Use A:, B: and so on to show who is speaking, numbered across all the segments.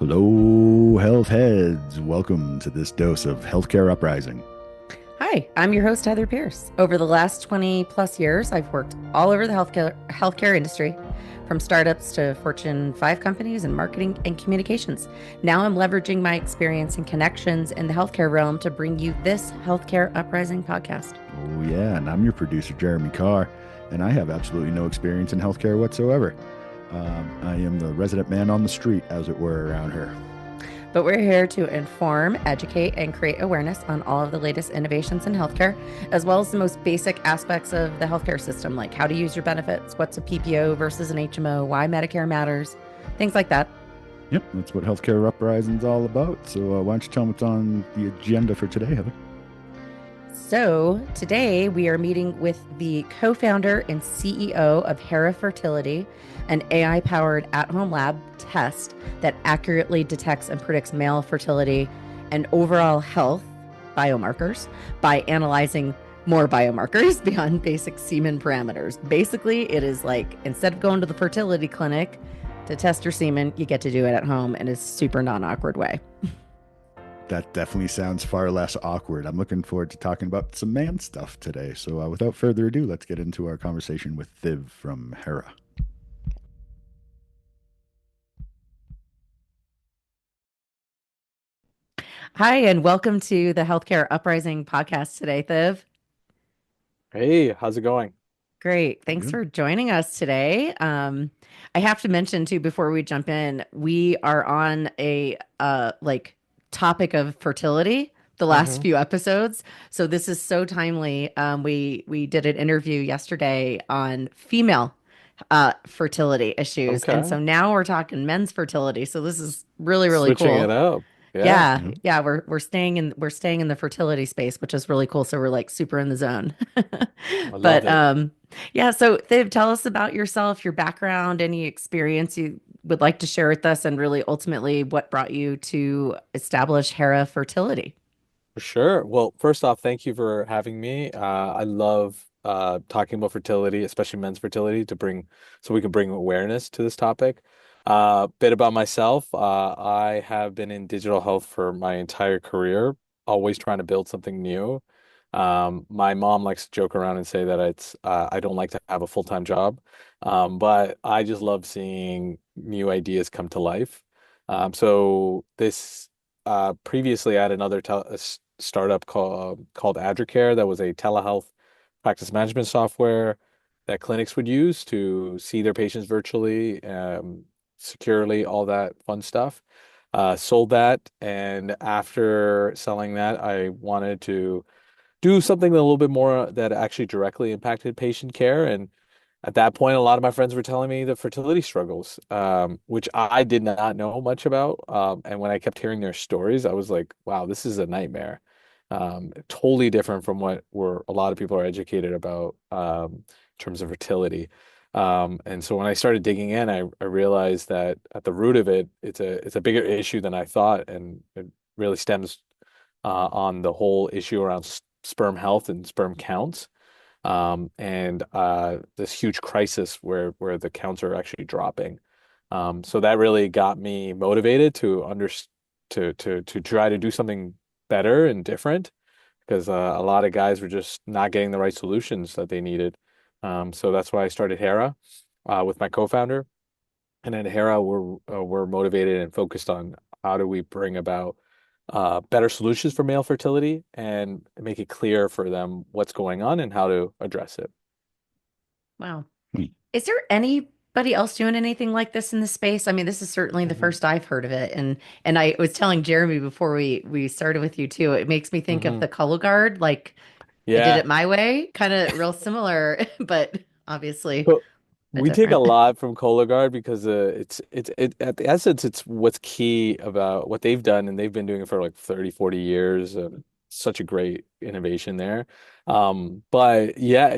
A: Hello, health heads. Welcome to this dose of healthcare uprising.
B: Hi, I'm your host, Heather Pierce. Over the last 20 plus years, I've worked all over the healthcare industry, from startups to Fortune 5 companies in marketing and communications. Now I'm leveraging my experience and connections in the healthcare realm to bring you this Healthcare Uprising podcast.
A: Oh, yeah, and I'm your producer, Jeremy Carr, and I have absolutely no experience in healthcare whatsoever. I am the resident man on the street, as it were, around here.
B: But we're here to inform, educate, and create awareness on all of the latest innovations in healthcare, as well as the most basic aspects of the healthcare system, like how to use your benefits, what's a PPO versus an HMO, why Medicare matters, things like that.
A: Yep, that's what healthcare uprising's all about. So why don't you tell me what's on the agenda for today, Heather?
B: So, today we are meeting with the co founder and CEO of Herafertility, an AI powered at home lab test that accurately detects and predicts male fertility and overall health biomarkers by analyzing more biomarkers beyond basic semen parameters. Basically, it is like instead of going to the fertility clinic to test your semen, you get to do it at home in a super non awkward way.
A: That definitely sounds far less awkward. I'm looking forward to talking about some man stuff today. So without further ado, let's get into our conversation with Thiv from Hera.
B: Hi, and welcome to the Healthcare Uprising podcast today, Thiv.
C: Hey, how's it going?
B: Great. Thanks
A: Good.
B: for joining us today. I have to mention too before we jump in, we are on a like topic of fertility the last
C: hmm
B: few episodes. So this is so timely. We did an interview yesterday on female fertility issues. And
C: Okay.
B: so now we're talking men's fertility. So this is really, really
C: Switching it
B: cool.
C: up. Yeah.
B: Yeah,
A: Yep.
B: yeah, we're staying in the fertility space, which is really cool. So we're like super in the zone.
C: I love
B: But
C: it.
B: yeah, so Dave, tell us about yourself, your background, any experience you would like to share with us, and really ultimately what brought you to establish Hera Fertility.
C: For sure. Well, first off, thank you for having me. I love talking about fertility, especially men's fertility, so we can bring awareness to this topic. Bit about myself. I have been in digital health for my entire career, always trying to build something new. My mom likes to joke around and say that I don't like to have a full-time job, but I just love seeing new ideas come to life. So this previously I had another startup called Adricare that was a telehealth practice management software that clinics would use to see their patients virtually, securely, all that fun stuff. Sold that, and after selling that, I wanted to do something a little bit more that actually directly impacted patient care. And at that point, a lot of my friends were telling me the fertility struggles, which I did not know much about. And when I kept hearing their stories, I was like, wow, this is a nightmare. Totally different from what a lot of people are educated about in terms of fertility. And so when I started digging in, I realized that at the root of it, it's a bigger issue than I thought, and it really stems on the whole issue around sperm health and sperm counts, and this huge crisis where the counts are actually dropping. So that really got me motivated to try to do something better and different, because a lot of guys were just not getting the right solutions that they needed. So that's why I started Hera with my co-founder, and at Hera we're motivated and focused on how do we bring about better solutions for male fertility and make it clear for them what's going on and how to address it.
B: Wow.
A: Hmm.
B: Is there anybody else doing anything like this in the space? I mean, this is certainly the
C: hmm
B: first I've heard of it. And I was telling Jeremy before we started with you too, it makes me think of
C: hmm
B: the color guard, like I did
C: Yeah.
B: it my way, kind of real similar, but obviously
C: So
B: a
C: we take a
B: different.
C: lot from Cologuard because it's at the essence it's what's key about what they've done, and they've been doing it for like 30, 40 years. Such a great innovation there. But yeah,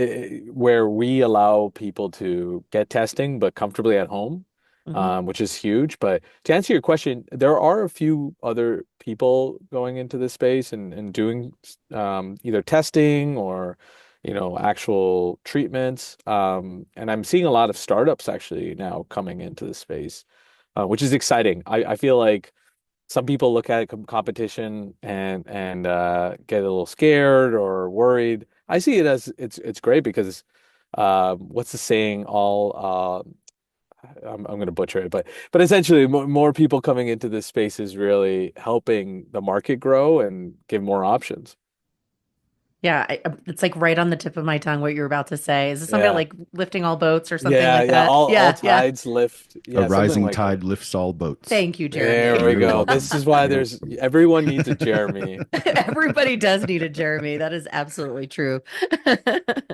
C: where we allow people to get testing but comfortably at home,
B: Mhm.
C: which is huge. But to answer your question, there are a few other people going into this space and doing either testing or actual treatments. And I'm seeing a lot of startups actually now coming into the space, which is exciting. I feel like some people look at competition and get a little scared or worried. I see it as it's great because what's the saying? I'm going to butcher it, but essentially, more people coming into this space is really helping the market grow and give more options.
B: Yeah, it's like right on the tip of my tongue what you're about to say. Is this something about
C: Yeah,
B: like lifting all boats or something
C: yeah,
B: like
C: yeah.
B: that?
C: All
B: Yeah, yeah.
C: tides lift.
A: A
C: Yeah, something
A: rising
C: like that.
A: tide lifts all boats.
B: Thank you,
C: There
B: Jeremy.
C: we
A: You're
C: go.
A: welcome.
C: This is why
A: You're
C: there's
A: welcome.
C: everyone needs a Jeremy.
B: Everybody does need a Jeremy. That is absolutely true.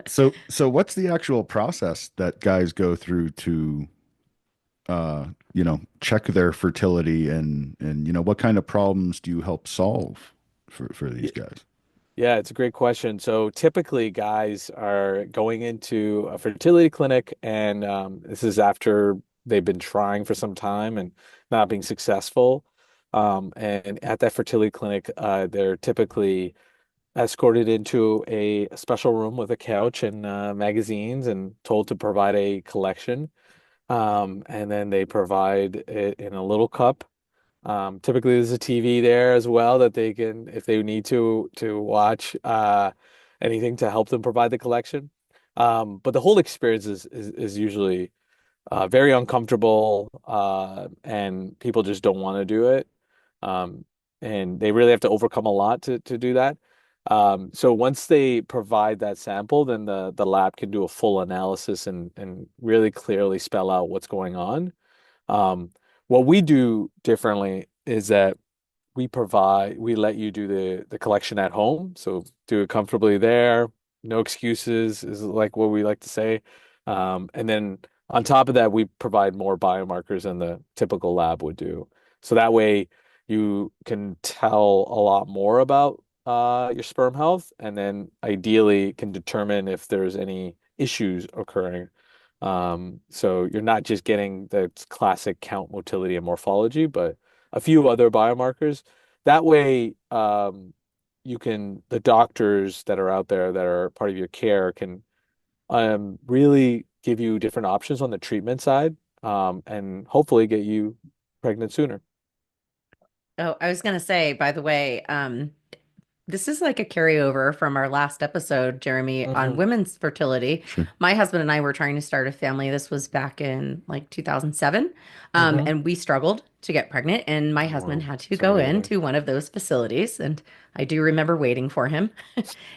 A: So what's the actual process that guys go through to check their fertility and what kind of problems do you help solve for these guys?
C: Yeah, it's a great question. So typically, guys are going into a fertility clinic, and this is after they've been trying for some time and not being successful. And at that fertility clinic, they're typically escorted into a special room with a couch and magazines and told to provide a collection. And then they provide it in a little cup. Typically, there's a TV there as well that they can, if they need to watch anything to help them provide the collection. But the whole experience is usually very uncomfortable, and people just don't want to do it. Um, and they really have to overcome a lot to do that. So once they provide that sample, then the lab can do a full analysis and really clearly spell out what's going on. Um, what we do differently is that we let you do the collection at home. So do it comfortably there. No excuses is like what we like to say. And then on top of that, we provide more biomarkers than the typical lab would do. So that way you can tell a lot more about your sperm health and then ideally can determine if there's any issues occurring. So you're not just getting the classic count, motility, and morphology, but a few other biomarkers. That way, the doctors that are out there that are part of your care can really give you different options on the treatment side, and hopefully get you pregnant sooner.
B: Oh, I was gonna say, by the way, this is like a carryover from our last episode, Jeremy, on
C: Hmm.
B: women's fertility.
A: Sure.
B: My husband and I were trying to start a family. This was back in like 2007.
C: Hmm.
B: And we struggled to get pregnant, and my husband
C: Well,
B: had to go
C: sorry to hear.
B: into one of those facilities. And I do remember waiting for him,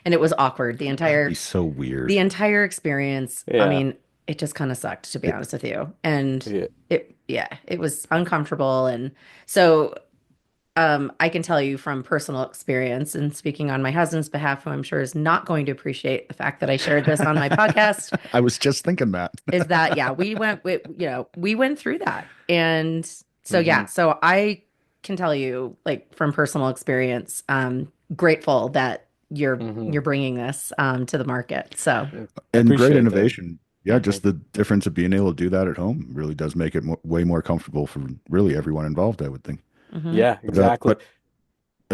B: and it was awkward. The
A: That'd be
B: entire
A: so weird.
B: the entire experience, I
C: Yeah,
B: mean, it just kind of sucked, to be
A: It,
B: honest with you. And
C: yeah.
B: yeah, it was uncomfortable. And so I can tell you from personal experience and speaking on my husband's behalf, who I'm sure is not going to appreciate the fact that I shared this on my podcast,
A: I was just thinking that.
B: is that yeah, we went through that. And so
C: Hmm.
B: yeah, so I can tell you like from personal experience, grateful that
C: Hmm.
B: you're bringing this to the market. So,
A: And great
C: Appreciate that.
A: innovation. Yeah,
C: Hmm.
A: just the difference of being able to do that at home really does make it way more comfortable for really everyone involved, I would think.
B: mhm.
C: Yeah,
A: But
C: exactly.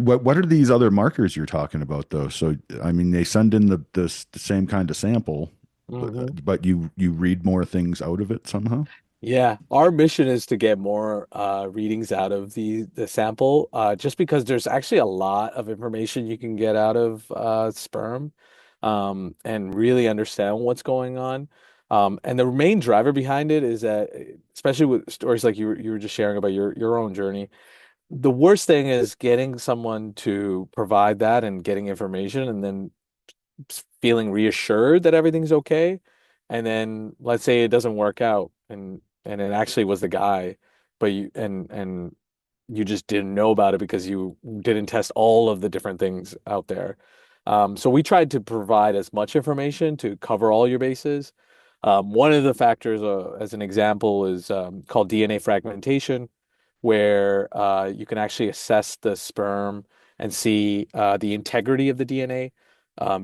A: what are these other markers you're talking about though? So I mean, they send in the same kind of sample,
C: Hmm.
A: but you read more things out of it somehow.
C: Yeah, our mission is to get more readings out of the sample, just because there's actually a lot of information you can get out of sperm, and really understand what's going on. And the main driver behind it is that, especially with stories like you were just sharing about your own journey, the worst thing is getting someone to provide that and getting information, and then feeling reassured that everything's okay. And then let's say it doesn't work out and it actually was the guy, but you you just didn't know about it because you didn't test all of the different things out there. So we tried to provide as much information to cover all your bases. One of the factors, as an example, is called DNA fragmentation, where you can actually assess the sperm and see the integrity of the DNA,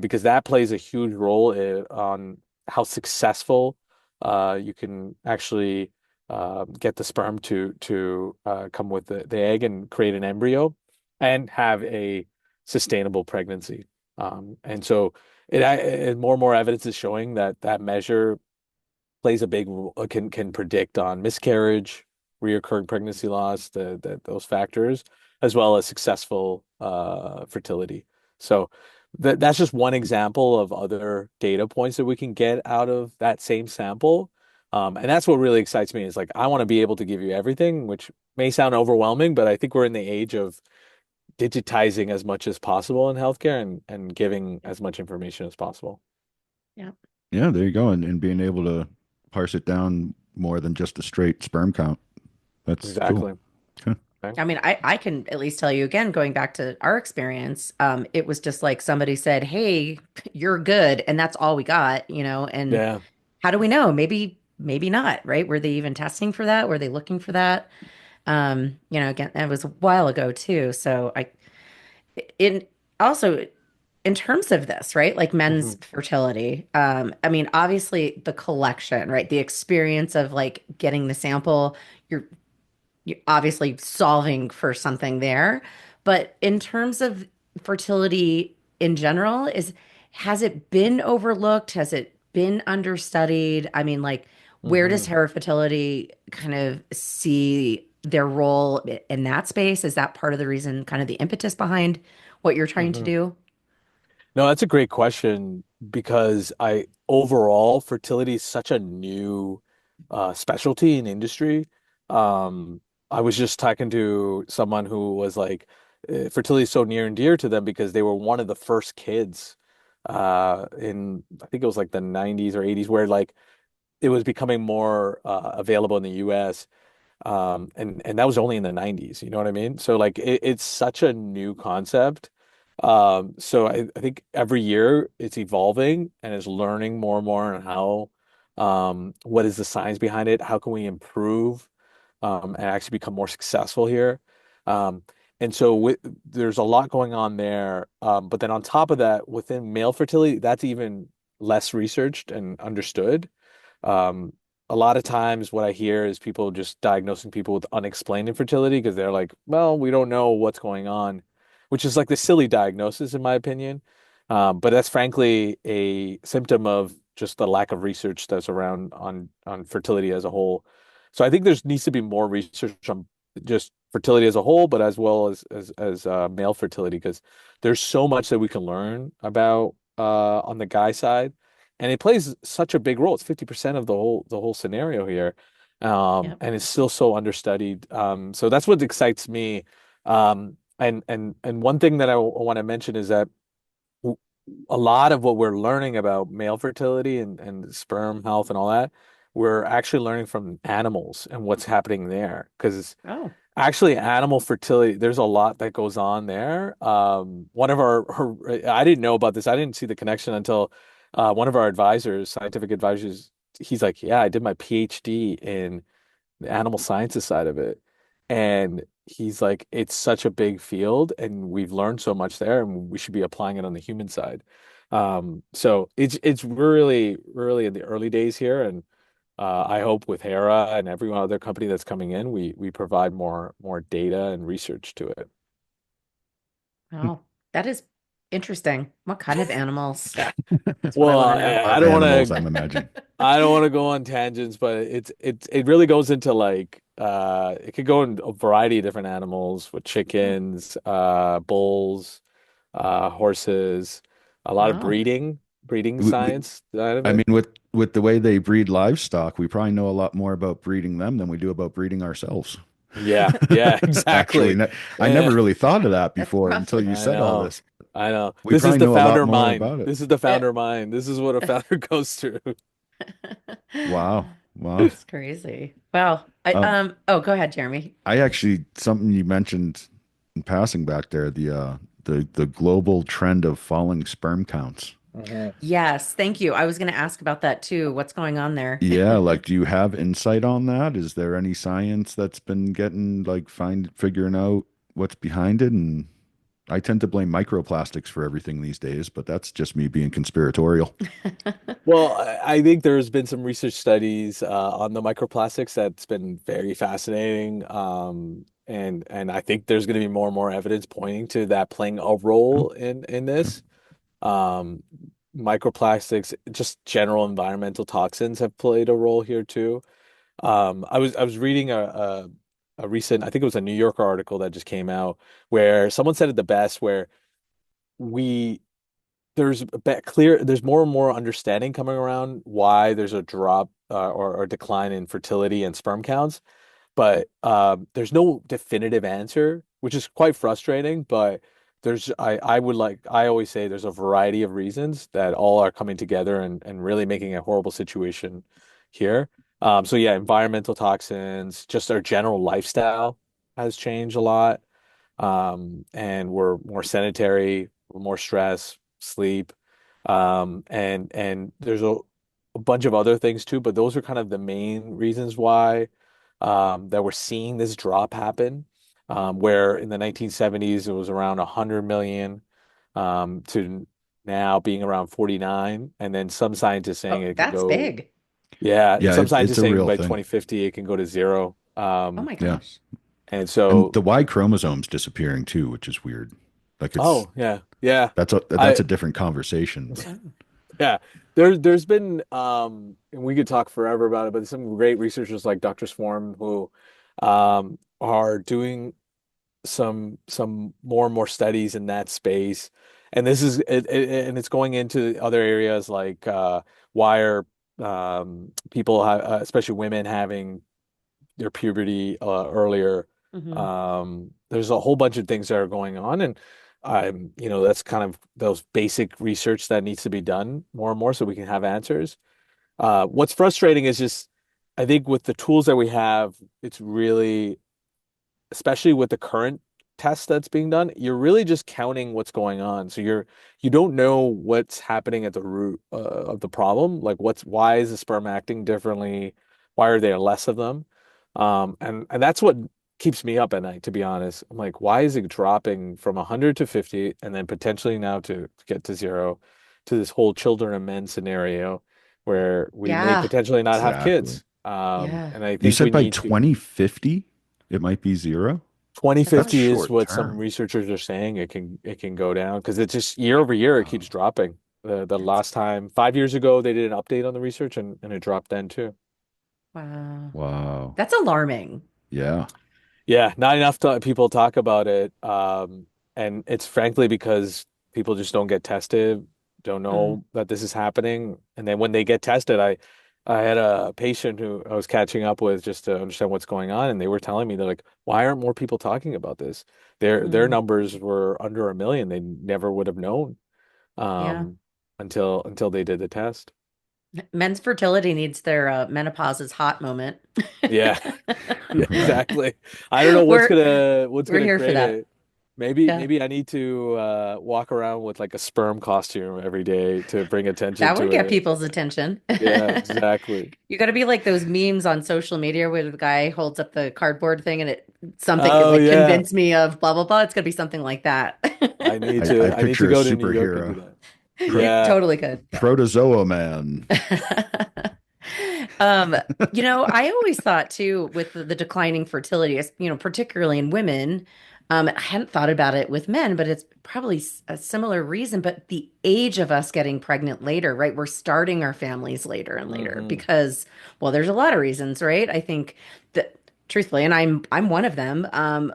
C: because that plays a huge role on how successful you can actually get the sperm to come with the egg and create an embryo and have a sustainable pregnancy. And so more and more evidence is showing that that measure plays a big role, can predict on miscarriage, reoccurring pregnancy loss, those factors. as well as successful fertility. So that's just one example of other data points that we can get out of that same sample. And that's what really excites me is like I want to be able to give you everything, which may sound overwhelming, but I think we're in the age of digitizing as much as possible in healthcare and giving as much information as possible.
B: Yeah.
A: Yeah, there you go. And being able to parse it down more than just a straight sperm count. That's cool.
C: Exactly.
A: Okay.
C: Okay.
B: I mean, I can at least tell you again, going back to our experience, it was just like somebody said, "Hey, you're good," and that's all we got, and
C: Yeah.
B: how do we know? Maybe not, right? Were they even testing for that? Were they looking for that? Again, that was a while ago too. So in also in terms of this, right? Like men's
C: Hmm.
B: fertility, I mean, obviously the collection, right? The experience of like getting the sample, you're obviously solving for something there. But in terms of fertility in general, has it been overlooked? Has it been understudied? I mean, like, where does
C: Hmm.
B: Herafertility kind of see their role in that space? Is that part of the reason, kind of the impetus behind what you're trying to
C: Hmm.
B: do?
C: No, that's a great question because I overall fertility is such a new specialty in industry. Um, I was just talking to someone who was like, fertility is so near and dear to them because they were one of the first kids in I think it was like the 90s or 80s where like it was becoming more available in the US. And that was only in the 90s, you know what I mean? So like it's such a new concept. So I think every year it's evolving and is learning more and more on how what is the science behind it? How can we improve and actually become more successful here? Um, and so there's a lot going on there. But then on top of that, within male fertility, that's even less researched and understood. Um, a lot of times what I hear is people just diagnosing people with unexplained infertility because they're like, well, we don't know what's going on, which is like the silly diagnosis in my opinion. But that's frankly a symptom of just the lack of research that's around on fertility as a whole. So I think there's needs to be more research on just fertility as a whole, but as well as male fertility because there's so much that we can learn about on the guy side and it plays such a big role. It's 50% of the whole scenario here,
B: Yep.
C: and it's still so understudied. So that's what excites me. And one thing that I want to mention is that w- a lot of what we're learning about male fertility and sperm health and all that, we're actually learning from animals and what's happening there. Because
B: Oh,
C: actually, animal fertility, there's a lot that goes on there. One of I didn't know about this. I didn't see the connection until one of our advisors, scientific advisors, he's like, "Yeah, I did my PhD in the animal sciences side of it." And he's like, "It's such a big field, and we've learned so much there, and we should be applying it on the human side." So it's really, really in the early days here, and I hope with Hera and every other company that's coming in, we provide more data and research to it.
B: wow. That is interesting. What kind of animals? That's what I
C: Well,
B: want to know.
C: I
A: Farm
C: don't want
A: animals,
C: to
A: I'm imagining.
C: I don't want to go on tangents, but it really goes into like it could go in a variety of different animals with
B: Oh,
C: chickens, bulls, horses, a lot of
B: wow.
C: breeding
A: We,
C: science side of
A: I
C: it.
A: mean, with the way they breed livestock, we probably know a lot more about breeding them than we do about breeding ourselves.
C: Yeah, yeah,
A: Actually,
C: exactly.
A: I never
C: Yeah.
A: really thought of that
B: That's
A: before until
B: probably
A: you
C: I
A: said all
C: know.
A: this.
C: I know.
A: We
C: This is
A: probably
C: the
A: know a lot
C: founder
A: more
C: mind.
A: about it.
C: This is the
B: it.
C: founder mind. This is what a founder goes through.
A: Wow. Wow.
B: That's crazy. Wow.
A: Um,
B: Oh, go ahead, Jeremy.
A: I actually something you mentioned in passing back there, the global trend of falling sperm counts.
C: Mhm.
B: Yes, thank you. I was going to ask about that too. What's going on there?
A: Yeah, like do you have insight on that? Is there any science that's been getting like figuring out what's behind it? And I tend to blame microplastics for everything these days, but that's just me being conspiratorial.
C: Well, I think there's been some research studies on the microplastics that's been very fascinating. And I think there's going to be more and more evidence pointing to that playing a
A: Oh,
C: role in
A: okay.
C: this. Um, Microplastics, just general environmental toxins have played a role here too. I was reading a recent, I think it was a New Yorker article that just came out where someone said it the best, where we there's more and more understanding coming around why there's a drop or decline in fertility and sperm counts, but there's no definitive answer, which is quite frustrating. But I always say there's a variety of reasons that all are coming together and really making a horrible situation here. So yeah, environmental toxins, just our general lifestyle has changed a lot. And we're more sedentary, we're more stress, sleep, and there's a bunch of other things too, but those are kind of the main reasons why that we're seeing this drop happen. Where in the 1970s it was around 100 million to now being around 49, and then some scientists saying
B: Oh,
C: it can
B: that's
C: go,
B: big.
C: yeah,
A: Yeah,
C: some
A: it's
C: scientists
A: a
C: saying
A: real
C: by
A: thing.
C: 2050 it can go to zero.
B: Oh my
A: Yeah.
B: gosh.
C: And
A: And
C: so,
A: the Y chromosome's disappearing too, which is weird. Like it's
C: oh yeah, yeah.
A: that's
C: I
A: a different conversation, but
B: Oh.
C: Yeah, there's been and we could talk forever about it, but there's some great researchers like Dr. Swarm who are doing some more and more studies in that space. And this is and it's going into other areas like why are people especially women having their puberty earlier.
B: Hmm.
C: There's a whole bunch of things that are going on, and that's kind of those basic research that needs to be done more and more so we can have answers. What's frustrating is just, I think with the tools that we have, it's really, especially with the current test that's being done, you're really just counting what's going on. So you don't know what's happening at the root of the problem. Like why is the sperm acting differently? Why are there less of them? And that's what keeps me up at night, to be honest. I'm like, why is it dropping from 100 to 50 and then potentially now to get to zero to this whole children and men scenario where we may
B: Yeah.
C: potentially not have
A: exactly.
C: kids.
B: Yeah.
C: And I
A: You
C: think we
A: said by
C: need to.
A: 2050 it might be zero.
B: That's
A: That's
C: 2050
B: like,
C: is
A: short
C: what some
A: term.
C: researchers are saying it can go down because it's just year over year it keeps
A: Wow.
C: dropping. The
B: that's,
C: last time 5 years ago they did an update on the research and it dropped then too.
B: wow.
A: Wow.
B: That's alarming.
A: Yeah.
C: Yeah, not enough people talk about it. And it's frankly because people just don't get tested, don't
B: Mm.
C: know that this is happening. And then when they get tested, I had a patient who I was catching up with just to understand what's going on, and they were telling me they're like, why aren't more people talking about this? Their
B: Mm.
C: numbers were under a million. They never would have known
B: Yeah.
C: um until they did the test.
B: Men's fertility needs their menopause is hot moment.
C: Yeah. Yeah,
A: Right.
C: exactly. I don't know what's
B: We're
C: gonna what's
B: we're
C: gonna
B: here for
C: create
B: that.
C: it. Maybe
B: Yeah.
C: maybe I need to walk around with like a sperm costume every day to bring attention
B: That would
C: to
B: get
C: it.
B: people's attention.
C: Yeah, exactly.
B: You got to be like those memes on social media where the guy holds up the cardboard thing and it something
C: Oh
B: like
C: yeah.
B: convince me of blah blah blah. It's gonna be something like that.
A: I
C: I need to
A: picture a
C: go to New York and do
A: superhero.
C: that.
B: You
C: Yeah.
B: totally could.
A: Protozoa man.
B: Um, I always thought too with the declining fertility, particularly in women, I hadn't thought about it with men, but it's probably a similar reason, but the age of us getting pregnant later, right? We're starting our families later and later
C: Hmm.
B: because, well, there's a lot of reasons, right? I think that truthfully, and I'm one of them,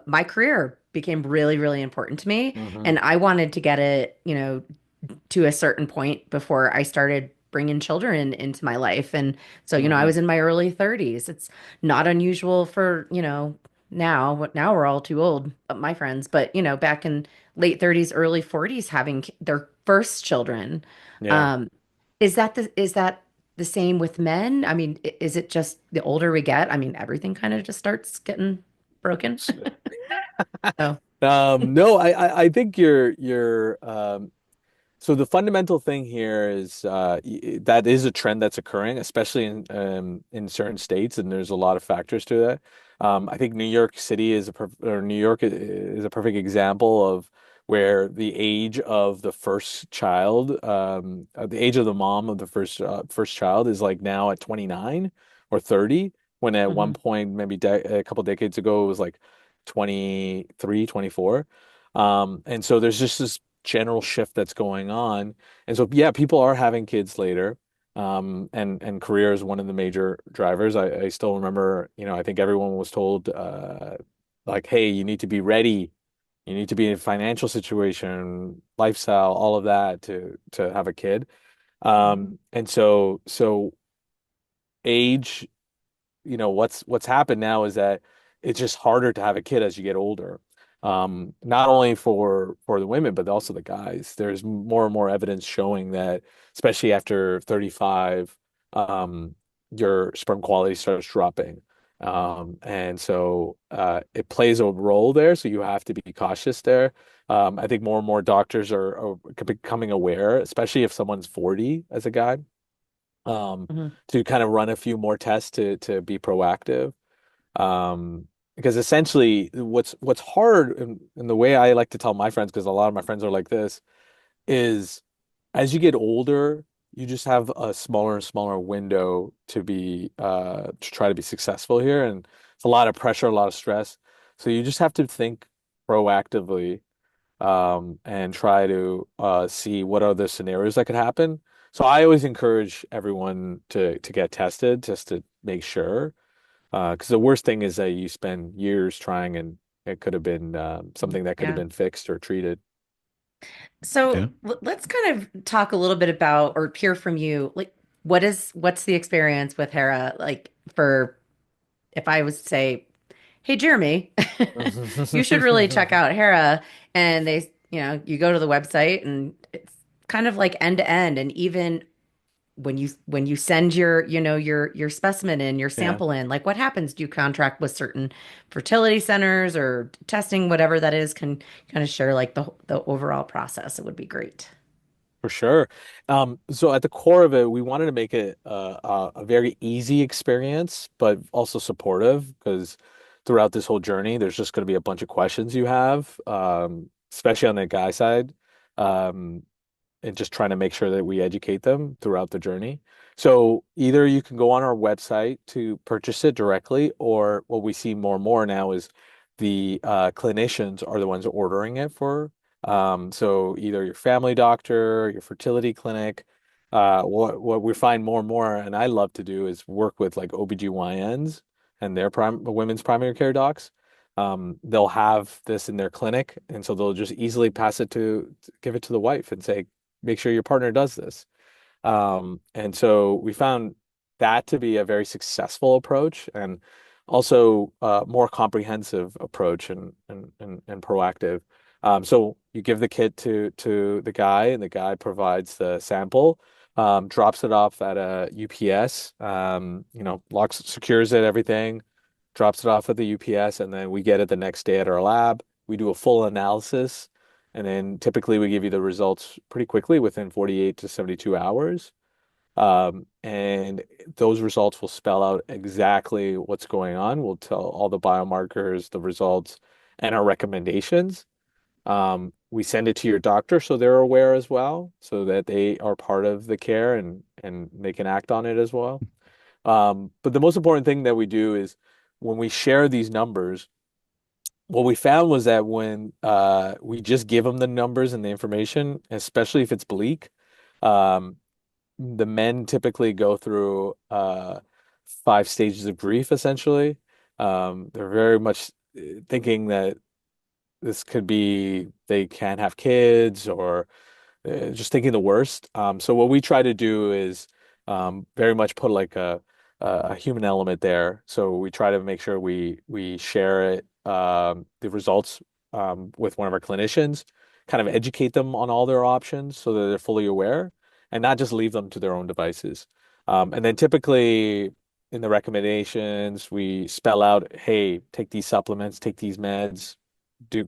B: my career became really, really important to me,
C: Hmm.
B: and I wanted to get it, to a certain point before I started bringing children into my life. And so, I
C: Hmm.
B: was in my early 30s. It's not unusual for, now we're all too old, my friends, but, back in late 30s, early 40s, having their first children.
C: Yeah.
B: Um, is that the same with men? I mean, is it just the older we get? I mean, everything kind of just starts getting broken. Oh.
C: No, I think you're so the fundamental thing here is that is a trend that's occurring, especially in certain states, and there's a lot of factors to that. I think New York City or New York is a perfect example of where the age of the first child, the age of the mom of the first child is like now at 29 or 30, when at one
B: Mhm.
C: point maybe a couple decades ago it was like 23, 24. And so there's just this general shift that's going on. And so, yeah, people are having kids later. and career is one of the major drivers. I still remember, I think everyone was told like, hey, you need to be ready, you need to be in a financial situation, lifestyle, all of that to have a kid. And so age, what's happened now is that it's just harder to have a kid as you get older. Not only for the women, but also the guys. There's more and more evidence showing that, especially after 35, your sperm quality starts dropping. And so it plays a role there. So you have to be cautious there. I think more and more doctors are becoming aware, especially if someone's 40 as a guy,
B: Mhm.
C: to kind of run a few more tests to be proactive. Because essentially, what's hard, and the way I like to tell my friends, because a lot of my friends are like this, is as you get older, you just have a smaller and smaller window to try to be successful here, and it's a lot of pressure, a lot of stress. So you just have to think proactively, and try to see what are the scenarios that could happen. So I always encourage everyone to get tested just to make sure. Because the worst thing is that you spend years trying and it could have been something that could have
B: Yeah.
C: been fixed or treated.
B: So
A: Yeah.
B: let's kind of talk a little bit about or hear from you. Like, what's the experience with Hera? Like, for if I was to say, hey, Jeremy, you should really check out Hera. And you go to the website and it's kind of like end to end. And even when you send your specimen in, your
C: Yeah,
B: sample in, like what happens? Do you contract with certain fertility centers or testing, whatever that is, can kind of share like the overall process? It would be great.
C: for sure. So at the core of it, we wanted to make it a very easy experience, but also supportive because throughout this whole journey, there's just going to be a bunch of questions you have, especially on the guy side. Um, and just trying to make sure that we educate them throughout the journey. So either you can go on our website to purchase it directly, or what we see more and more now is the clinicians are the ones ordering it for. So either your family doctor, your fertility clinic. What we find more and more, and I love to do, is work with like OBGYNs and their women's primary care docs. They'll have this in their clinic, and so they'll just easily pass it give it to the wife and say, make sure your partner does this. And so we found that to be a very successful approach and also a more comprehensive approach and proactive. So you give the kit to the guy, and the guy provides the sample, drops it off at a UPS, locks, secures it, everything, drops it off at the UPS, and then we get it the next day at our lab. We do a full analysis, and then typically we give you the results pretty quickly within 48 to 72 hours. And those results will spell out exactly what's going on. We'll tell all the biomarkers, the results, and our recommendations. We send it to your doctor so they're aware as well, so that they are part of the care and they can act on it as well. But the most important thing that we do is when we share these numbers, what we found was that when we just give them the numbers and the information, especially if it's bleak, um, the men typically go through 5 stages of grief, essentially. They're very much thinking that this could be they can't have kids or just thinking the worst. So what we try to do is very much put like a human element there. So we try to make sure we share it, the results, with one of our clinicians, kind of educate them on all their options so that they're fully aware, and not just leave them to their own devices. And then typically in the recommendations, we spell out, hey, take these supplements, take these meds, do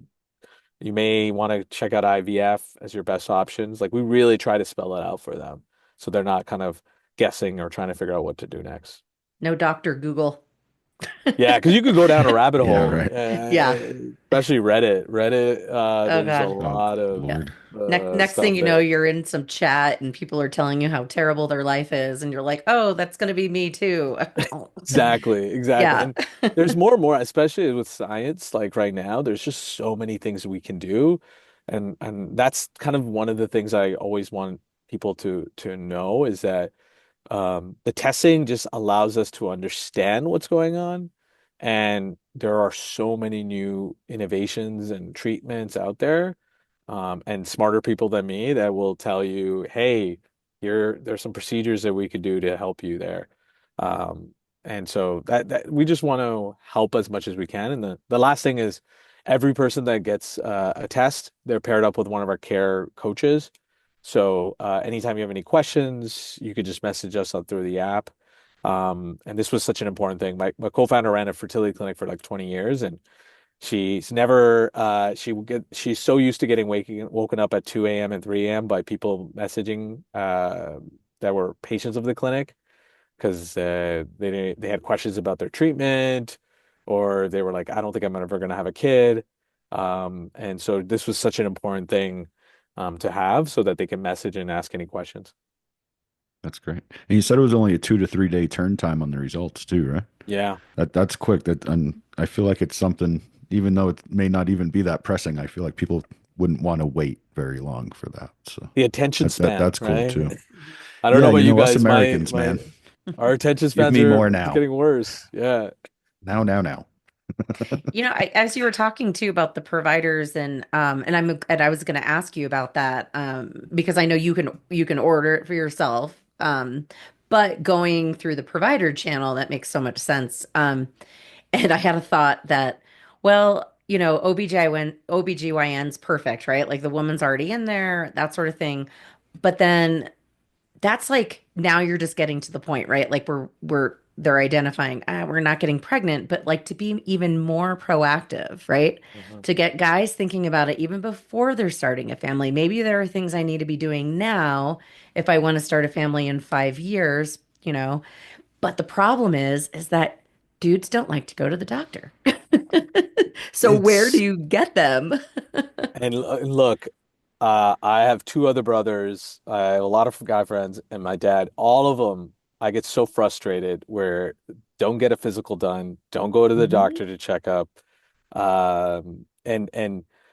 C: you may want to check out IVF as your best options. Like we really try to spell it out for them so they're not kind of guessing or trying to figure out what to do next.
B: No Dr. Google.
C: Yeah, because you could go down a rabbit
A: Yeah,
C: hole,
A: right.
B: Yeah.
C: especially Reddit. Reddit,
B: Oh
C: there's a
B: God.
A: Oh,
C: lot of
B: Yeah.
A: Lord.
B: Next thing
C: stuff
B: you know,
C: there.
B: you're in some chat and people are telling you how terrible their life is, and you're like, "Oh, that's gonna be me too."
C: Exactly, exactly.
B: Yeah.
C: And there's more and more, especially with science, like right now, there's just so many things we can do. And that's kind of one of the things I always want people to know is that The testing just allows us to understand what's going on. And there are so many new innovations and treatments out there, and smarter people than me that will tell you, hey, there's some procedures that we could do to help you there. Um, and so that we just want to help as much as we can. And the last thing is every person that gets a test, they're paired up with one of our care coaches. So anytime you have any questions, you could just message us up through the app. And this was such an important thing. My co-founder ran a fertility clinic for like 20 years, and she's never she's so used to getting woken up at 2 a.m. and 3 a.m. by people messaging that were patients of the clinic because they had questions about their treatment, or they were like, I don't think I'm ever going to have a kid. And so this was such an important thing to have so that they can message and ask any questions.
A: That's great. And you said it was only a 2 to 3 day turn time on the results too, right?
C: Yeah.
A: That's quick. That and I feel like it's something, even though it may not even be that pressing, I feel like people wouldn't want to wait very long for that. So
C: The attention span,
A: that's cool
C: right?
A: too.
C: I don't know
A: Yeah,
C: about
A: you
C: you
A: know us
C: guys.
A: Americans, man.
C: Our attention
A: Give
C: spans
A: me
C: are
A: more now.
C: getting worse. Yeah.
A: Now.
B: As you were talking too about the providers and I was going to ask you about that because I know you can order it for yourself, but going through the provider channel that makes so much sense. And I had a thought that, well, OBGYN's perfect, right? Like the woman's already in there, that sort of thing. But then that's like now you're just getting to the point, right? Like we're they're identifying, we're not getting pregnant, but like to be even more proactive, right?
C: Mhm.
B: To get guys thinking about it even before they're starting a family. Maybe there are things I need to be doing now if I want to start a family in 5 years, you know. But the problem is that dudes don't like to go to the doctor. So where do
C: It's
B: you get them?
C: and look, I have two other brothers. I have a lot of guy friends, and my dad. All of them, I get so frustrated where don't get a physical done, don't go to the
B: Mhm.
C: doctor to check up, and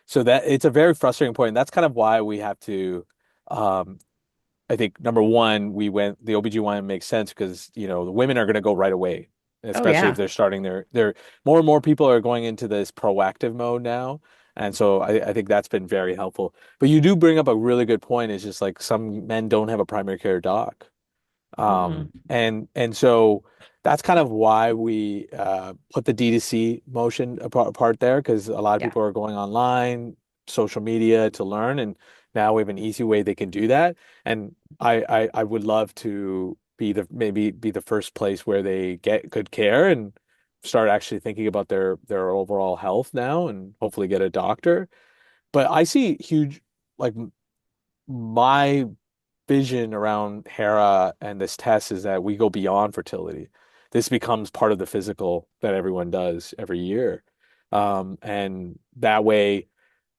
C: so that it's a very frustrating point. And that's kind of why we have to. Um, I think number one, the OBGYN makes sense because the women are going to go right away,
B: Oh
C: especially if
B: yeah.
C: they're starting their more and more people are going into this proactive mode now. And so I think that's been very helpful. But you do bring up a really good point. It's just like some men don't have a primary care doc.
B: Mm-mm.
C: And so that's kind of why we put the D2C motion apart there, because a lot of
B: Yeah.
C: people are going online, social media to learn, and now we have an easy way they can do that. And I would love to maybe be the first place where they get good care and start actually thinking about their overall health now and hopefully get a doctor. But I see huge, like my vision around Hera and this test is that we go beyond fertility. This becomes part of the physical that everyone does every year. And that way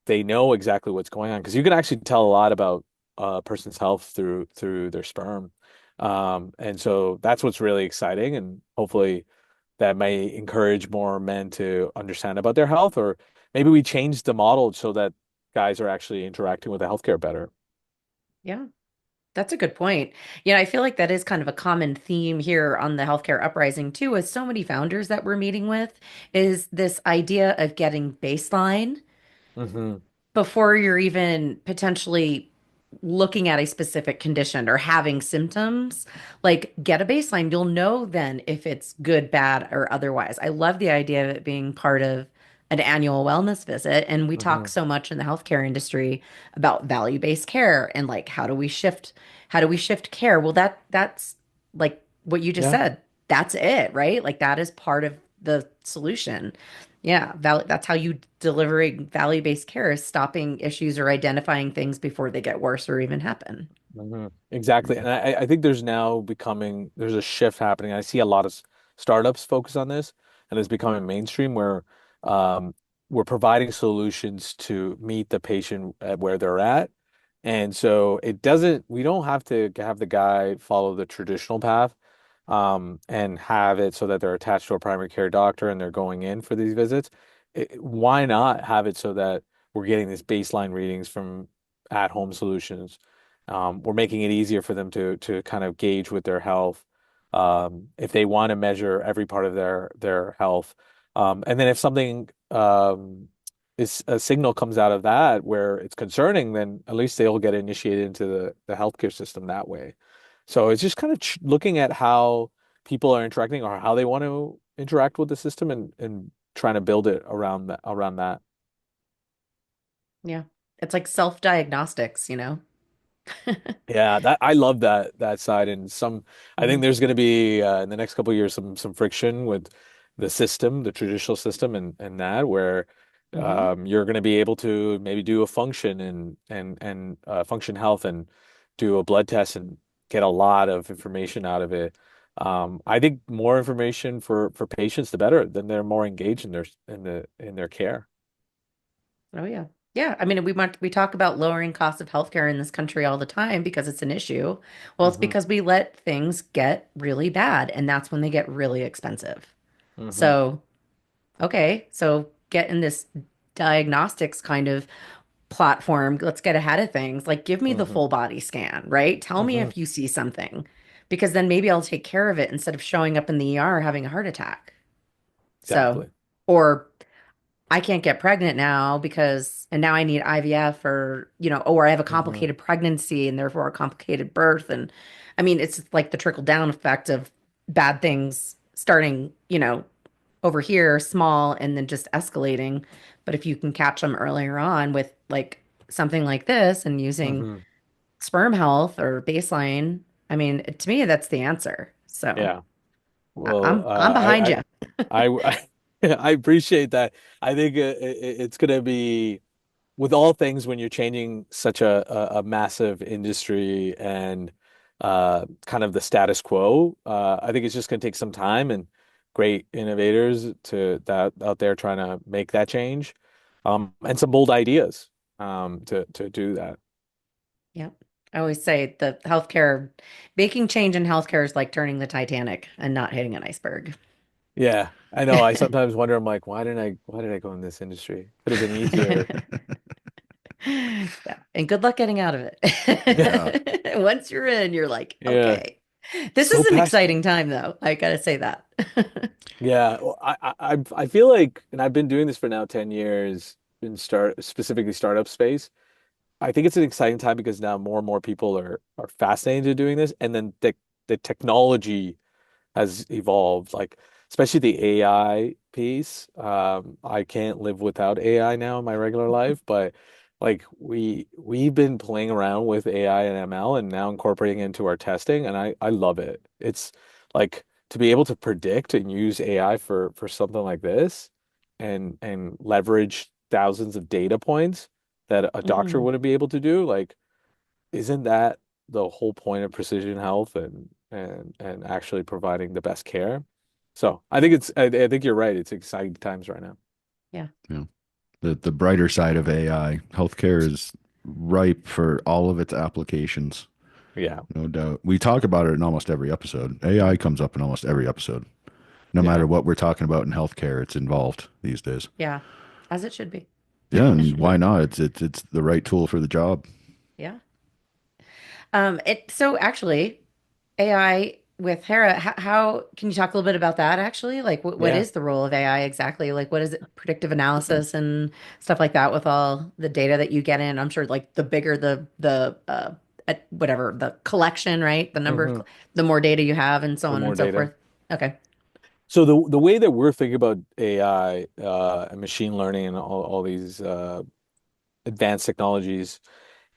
C: they know exactly what's going on because you can actually tell a lot about a person's health through their sperm. And so that's what's really exciting, and hopefully that may encourage more men to understand about their health, or maybe we change the model so that guys are actually interacting with the healthcare better.
B: Yeah. That's a good point. Yeah, I feel like that is kind of a common theme here on the healthcare uprising too, with so many founders that we're meeting with, is this idea of getting baseline
C: Hmm.
B: before you're even potentially looking at a specific condition or having symptoms. Like get a baseline. You'll know then if it's good, bad, or otherwise. I love the idea of it being part of an annual wellness visit. And we talk
C: Hmm.
B: so much in the healthcare industry about value-based care and like how do we shift care? Well, that's like what you just
C: Yeah.
B: said. That's it, right? Like that is part of the solution. Yeah, that's how you delivering value-based care is stopping issues or identifying things before they get worse or even happen.
C: Exactly. And I think there's a shift happening. I see a lot of startups focus on this, and it's becoming mainstream where um, we're providing solutions to meet the patient at where they're at. And so we don't have to have the guy follow the traditional path, and have it so that they're attached to a primary care doctor and they're going in for these visits. Why not have it so that we're getting these baseline readings from at-home solutions? We're making it easier for them to kind of gauge with their health, if they want to measure every part of their health. And then if something is a signal comes out of that where it's concerning, then at least they'll get initiated into the healthcare system that way. So it's just kind of ch looking at how people are interacting or how they want to interact with the system and trying to build it around that.
B: Yeah. It's like self-diagnostics, you know?
C: Yeah, that I love that side, and I think
B: Mhm.
C: there's going to be in the next couple of years some friction with the system, the traditional system, and that where
B: Mhm.
C: you're going to be able to maybe do a function and function health and do a blood test and get a lot of information out of it. I think more information for patients, the better. Then they're more engaged in their care.
B: Oh yeah. Yeah. I mean, we talk about lowering costs of healthcare in this country all the time because it's an issue. Well, it's
C: Hmm.
B: because we let things get really bad, and that's when they get really expensive.
C: Hmm.
B: So, okay, so get in this diagnostics kind of platform. Let's get ahead of things. Like, give me the
C: Hmm.
B: full body scan, right? Tell me
C: Hmm.
B: if you see something, because then maybe I'll take care of it instead of showing up in the ER having a heart attack. So,
C: Exactly.
B: or I can't get pregnant now because, and now I need IVF or, or I have a
C: Hmm.
B: complicated pregnancy and therefore a complicated birth. And I mean, it's like the trickle down effect of bad things starting, over here, small, and then just escalating. But if you can catch them earlier on with like something like this and using
C: Hmm.
B: sperm health or baseline, I mean, to me, that's the answer. So
C: Yeah.
B: I-
C: Well,
B: I'm I'm behind you.
C: I I appreciate that. I think it's going to be with all things when you're changing such a massive industry and kind of the status quo. I think it's just going to take some time and great innovators to that out there trying to make that change, and some bold ideas to do that.
B: Yep. I always say the healthcare, making change in healthcare is like turning the Titanic and not hitting an iceberg.
C: Yeah, I know. I sometimes wonder, I'm like, why did I go in this industry? Could have been easier.
B: Yeah. And good luck getting out of
A: Yeah.
B: it. Once you're in, you're like,
C: Yeah.
B: okay. This
C: So
B: is an
C: passionate.
B: exciting time, though. I gotta say that.
C: Yeah, well, I feel like, and I've been doing this for now 10 years in specifically startup space. I think it's an exciting time because now more and more people are fascinated to doing this, and then the technology has evolved, like especially the AI piece. I can't live without AI now in my regular life, but like we've been playing around with AI and ML and now incorporating it into our testing, and I love it. It's like to be able to predict and use AI for something like this and leverage thousands of data points that a doctor
B: Mhm.
C: wouldn't be able to do, like isn't that the whole point of precision health and actually providing the best care? So I think you're right. It's exciting times right now.
B: Yeah.
A: Yeah. The brighter side of AI, healthcare is ripe for all of its applications,
C: Yeah.
A: no doubt. We talk about it in almost every episode. AI comes up in almost every episode. No
C: Yeah.
A: matter what we're talking about in healthcare, it's involved these days.
B: Yeah. As it should be.
A: Yeah, and why not? It's the right tool for the job.
B: Yeah. So actually, AI with Hera, how can you talk a little bit about that actually? Like what
C: Yeah.
B: is the role of AI exactly? Like what is it, predictive analysis and stuff like that with all the data that you get in? I'm sure like the bigger whatever the collection, right? The number of,
C: Hmm.
B: the more data you have and so
C: The
B: on
C: more
B: and so
C: data.
B: forth. Okay.
C: So the way that we're thinking about AI and machine learning and all these advanced technologies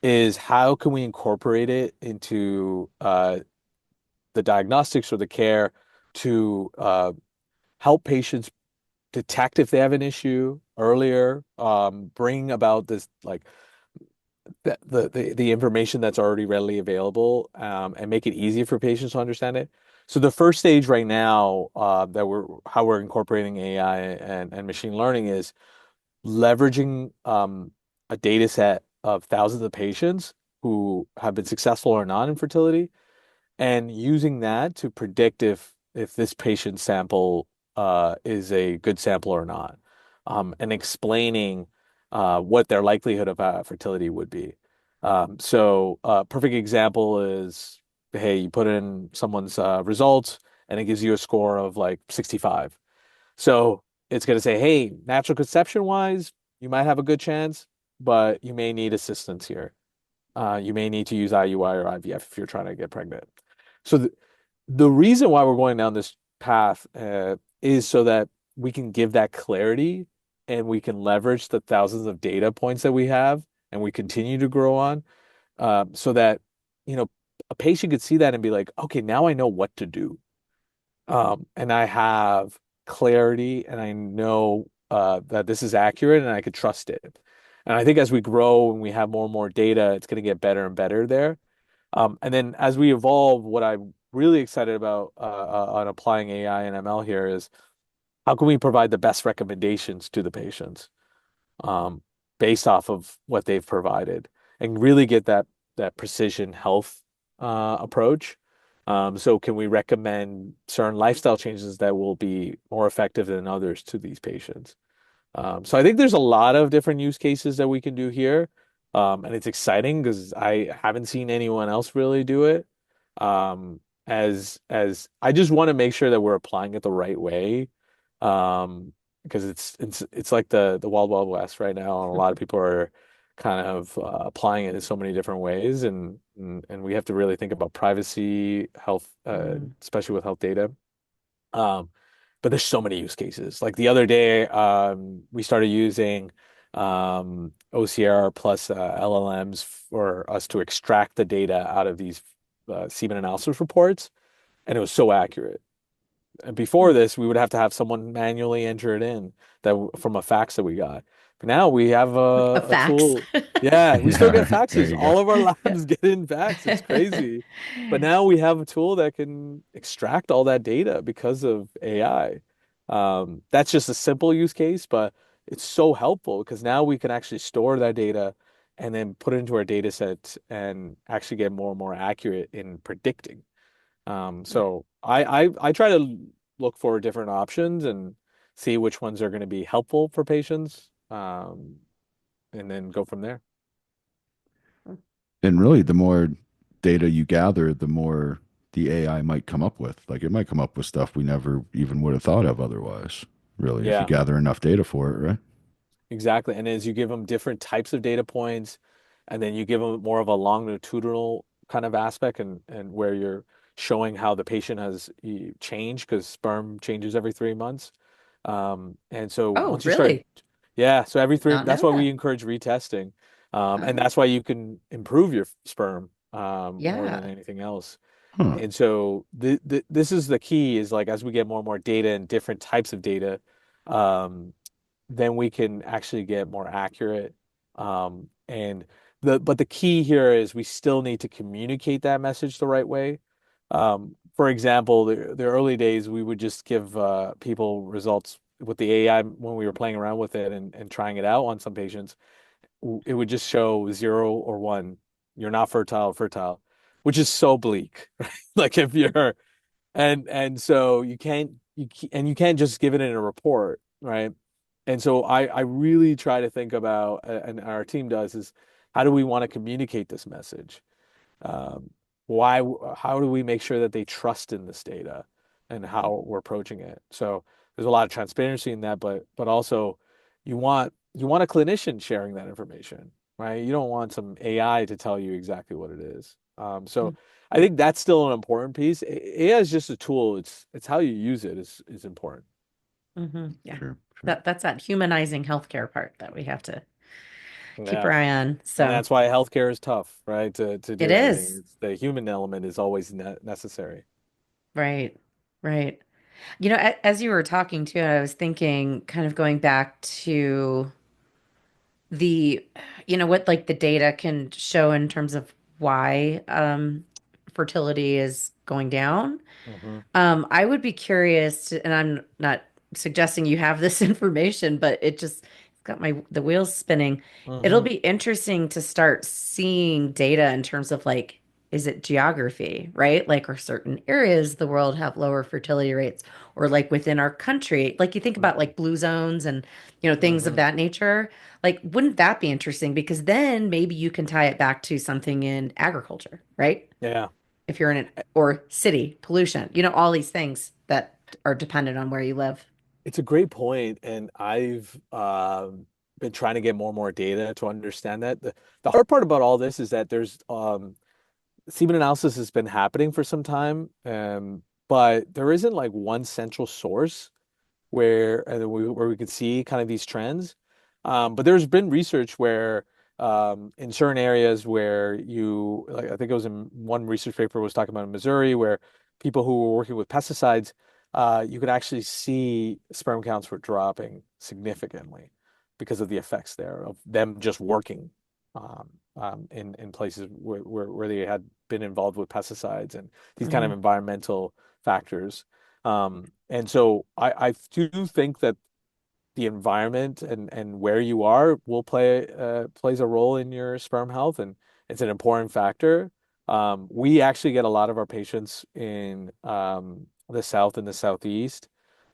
C: is how can we incorporate it into the diagnostics or the care to help patients detect if they have an issue earlier, bring about this like the information that's already readily available, and make it easy for patients to understand it. So the first stage right now, that we're incorporating AI and machine learning is leveraging a data set of thousands of patients who have been successful or not in fertility and using that to predict if this patient sample is a good sample or not, and explaining what their likelihood of fertility would be. Perfect example is, hey, you put in someone's results and it gives you a score of like 65. So it's going to say, hey, natural conception wise, you might have a good chance, but you may need assistance here. You may need to use IUI or IVF if you're trying to get pregnant. So the reason why we're going down this path is so that we can give that clarity and we can leverage the thousands of data points that we have and we continue to grow on, so that, you know, a patient could see that and be like, okay, now I know what to do. And I have clarity and I know that this is accurate and I could trust it. And I think as we grow and we have more and more data, it's going to get better and better there. And then as we evolve, what I'm really excited about on applying AI and ML here is how can we provide the best recommendations to the patients, um, based off of what they've provided, and really get that precision health approach. So can we recommend certain lifestyle changes that will be more effective than others to these patients? So I think there's a lot of different use cases that we can do here. And it's exciting because I haven't seen anyone else really do it. As I just want to make sure that we're applying it the right way. Because it's like the Wild Wild West right now, and a lot of people are kind of applying it in so many different ways, and we have to really think about privacy, health,
B: Mm.
C: especially with health data. Um, but there's so many use cases. Like the other day, we started using OCR plus LLMs for us to extract the data out of these semen analysis reports, and it was so accurate. And before
B: Mm.
C: this, we would have to have someone manually enter it in from a fax that we got. But now we have
B: A
C: a
B: fax.
C: tool. Yeah, we still get
A: Yeah, there
C: faxes.
A: you go.
C: All of our
B: Yeah.
C: labs get in fax. It's crazy. But now we have a tool that can extract all that data because of AI. That's just a simple use case, but it's so helpful because now we can actually store that data and then put it into our data set and actually get more and more accurate in predicting. So I try to look for different options and see which ones are going to be helpful for patients, and then go from there.
A: And really, the more data you gather, the more the AI might come up with. Like it might come up with stuff we never even would have thought of otherwise, really, if you
C: Yeah,
A: gather enough data for it, right?
C: exactly. And as you give them different types of data points, and then you give them more of a longitudinal kind of aspect, and where you're showing how the patient has changed because sperm changes every 3 months. And so
B: Oh,
C: once you start,
B: really?
C: yeah, so every
B: Did
C: three,
B: not
C: that's
B: know
C: why we
B: that.
C: encourage retesting. And
B: Oh,
C: that's why you can improve your sperm, more than
B: yeah.
C: anything else.
A: Huh.
C: And so this is the key is like as we get more and more data and different types of data, um, then we can actually get more accurate. And but the key here is we still need to communicate that message the right way. For example, the early days we would just give people results with the AI when we were playing around with it and trying it out on some patients. It would just show 0 or 1. You're not fertile, fertile, which is so bleak. Right? Like if you're and so and you can't just give it in a report, right? And so I really try to think about, and our team does, is how do we want to communicate this message? Um, why, how do we make sure that they trust in this data and how we're approaching it? So there's a lot of transparency in that, but also you want a clinician sharing that information, right? You don't want some AI to tell you exactly what it is. So I think that's still an important piece. AI is just a tool. It's how you use it is important.
B: Mm-hmm. Yeah.
A: Sure, sure.
B: That's that humanizing healthcare part that we have to keep our
C: Yeah.
B: eye on.
C: And
B: So
C: that's why healthcare is tough, right? To
B: it
C: do everything.
B: is.
C: It's the human element is always necessary.
B: Right. Right. As you were talking too, I was thinking, kind of going back to the, what like the data can show in terms of why fertility is going down.
C: Hmm.
B: I would be curious to, and I'm not suggesting you have this information, but it's got the wheels spinning. It'll
C: Hmm.
B: be interesting to start seeing data in terms of like is it geography, right? Like, are certain areas of the world have lower fertility rates, or like within our country, like you think about
C: Mm-hmm.
B: like blue zones and things of
C: Mm-hmm.
B: that nature. Like, wouldn't that be interesting? Because then maybe you can tie it back to something in agriculture, right?
C: Yeah.
B: If you're in an or city pollution, all these things that are dependent on where you live.
C: It's a great point, and I've been trying to get more and more data to understand that. The hard part about all this is that there's semen analysis has been happening for some time, but there isn't like one central source where we could see kind of these trends. But there's been research where in certain areas where you like I think it was in one research paper was talking about in Missouri where people who were working with pesticides, you could actually see sperm counts were dropping significantly because of the effects there of them just working in places where they had been involved with pesticides and these kind of
B: Hmm.
C: environmental factors. And so I do think that the environment and where you are will plays a role in your sperm health, and it's an important factor. We actually get a lot of our patients in the South and the Southeast,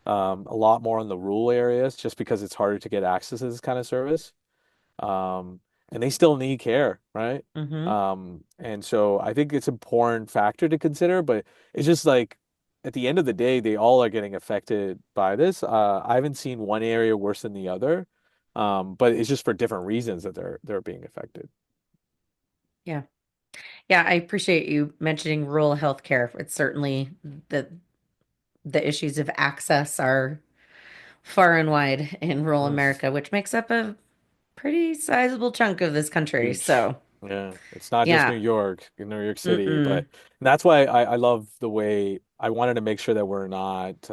C: a lot more in the rural areas, just because it's harder to get access to this kind of service. And they still need care, right?
B: Hmm.
C: And so I think it's an important factor to consider, but it's just like at the end of the day, they all are getting affected by this. I haven't seen one area worse than the other, but it's just for different reasons that they're being affected.
B: Yeah. Yeah, I appreciate you mentioning rural healthcare. It's certainly the the issues of access are far and wide in rural
C: Mm.
B: America, which makes up a pretty sizable chunk of this country.
C: Huge.
B: So,
C: Yeah, it's not just New
B: yeah.
C: York, New York City, but
B: Mm-mm.
C: and that's why I love the way I wanted to make sure that we're not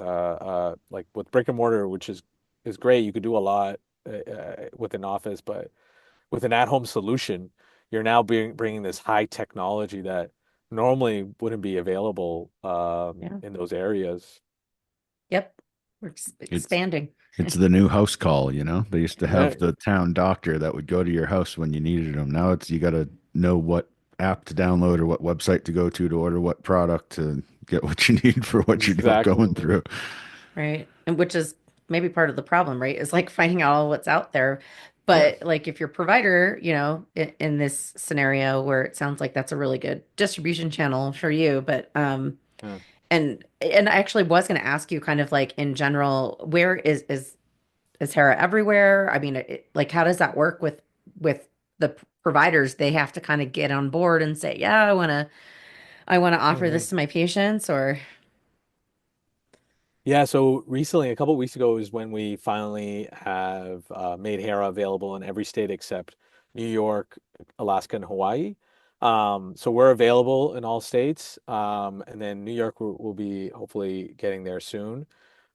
C: like with brick and mortar, which is great. You could do a lot with an office, but with an at-home solution, you're now bringing this high technology that normally wouldn't be available
B: Yeah.
C: in those areas.
B: Yep. We're
A: It's
B: expanding.
A: it's the new house call, you know? They used to have
C: Right.
A: the town doctor that would go to your house when you needed him. Now it's you got to know what app to download or what website to go to order what product to get what you need for what you're going
C: Exactly.
A: through.
B: Right. And which is maybe part of the problem, right? Is like finding out all what's out there.
C: Yeah.
B: But like if your provider, in this scenario where it sounds like that's a really good distribution channel for you, but
C: Yeah.
B: and I actually was going to ask you kind of like in general, where is Hera everywhere? I mean, like how does that work with the providers? They have to kind of get on board and say, "Yeah, I want to offer
C: Mhm.
B: this to my patients," or
C: Yeah, so recently, a couple weeks ago, is when we finally have made Hera available in every state except New York, Alaska, and Hawaii. So we're available in all states, and then New York will be hopefully getting there soon.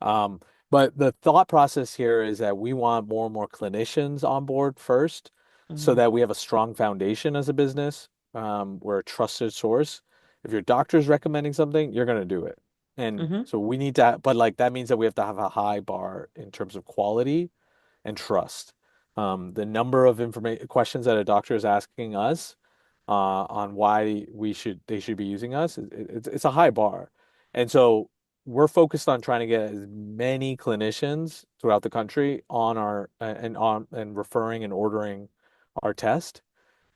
C: Um, but the thought process here is that we want more and more clinicians on board first, so
B: Mhm.
C: that we have a strong foundation as a business. We're a trusted source. If your doctor's recommending something, you're going to do it. And
B: Mhm.
C: so we need to, but like that means that we have to have a high bar in terms of quality and trust. The number of information questions that a doctor is asking us on why they should be using us, it's a high bar. And so we're focused on trying to get as many clinicians throughout the country on and referring and ordering our test.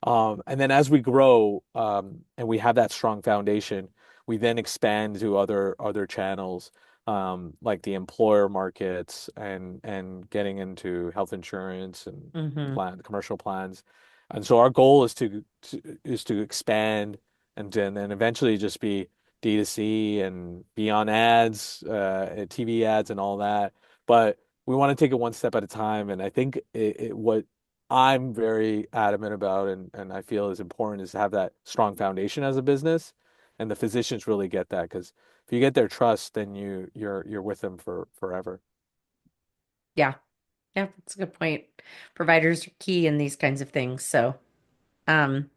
C: And then as we grow, and we have that strong foundation, we then expand to other channels, like the employer markets and getting into health insurance and
B: Mhm.
C: commercial plans. And so our goal is to expand and then eventually just be D2C and be on ads, TV ads and all that. But we want to take it one step at a time. And I think what I'm very adamant about and I feel is important is to have that strong foundation as a business. And the physicians really get that because if you get their trust, then you're with them for forever.
B: Yeah. Yeah, that's a good point. Providers are key in these kinds of things. So, um,